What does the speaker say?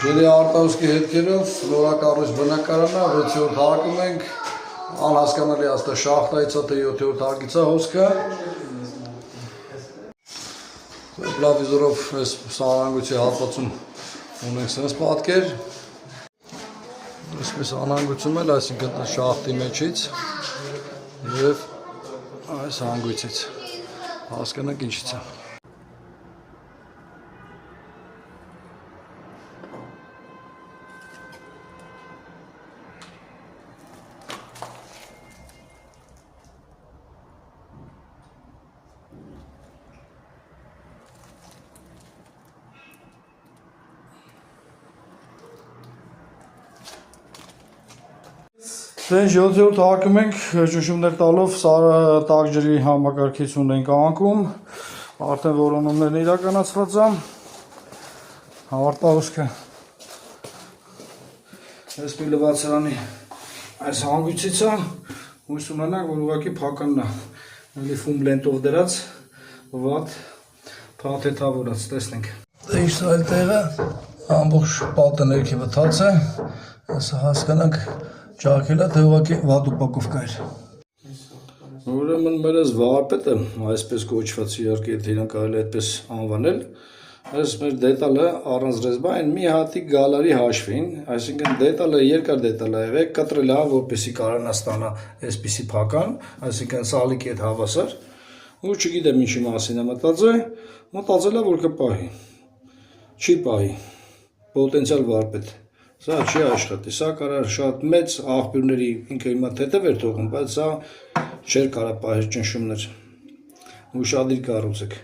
Ջերի արտահոսքի հետքերով նորակառույց բնակարանը 6-րդ հարկում ենք, անհասկանալի աստը շախտայցա թե 7-րդ հարկիցա հոսքը։ Պլավիզորով այս սահանանգույցի հատվածում ունենք սենց պատկեր։ Այսպես անհանգույցում էլ, այսինքն շախտի մեջից և այս հանգույցից, հասկանանք ինչից է։ Դեն 7-րդ հարկում ենք, ճնշումներ տալով տաք ջրի համակարգից ունենք անկում, արդեն որոնումներն իրականացված է, արտահոսքը այս մի լվացարանի այս հանգույցից է, հույս ունենանք, որ ուղղակի փականն է, էլի ֆում լենտով դրած, վատ, փաթեթավորած, տեսնենք։ Ինչ այլ տեղը, ամբողջ պատը ներքևը թաց է, ասա հասկանանք ճարքելա, թե ուղղակի վատ ուպակով կայր։ Ուրեմն մեր այս վարպետը, այսպես կոչված իհարկե, եթե իրան կարելի այդպես անվանել, այս մեր դետալը առանց ռեզբային մի հատիկ գալարի հաշվին, այսինքն դետալը երկար դետալ է եղել, կտրել է, որպեսզի կարողանա ստանա այսպիսի փական, այսինքն սալիկի հետ հավասար, ու չգիտեմ ինչի մասին է մտածել է, որ կպահի, չի պահի, պոտենցիալ վարպետ։ Սա չի աշխատի, սա կարար շատ մեծ աղբյուրների ինքը հիմա թեթև էր թողում, բայց սա չէր կարա պահել ճնշումներ, ուշադիր կառուցեք։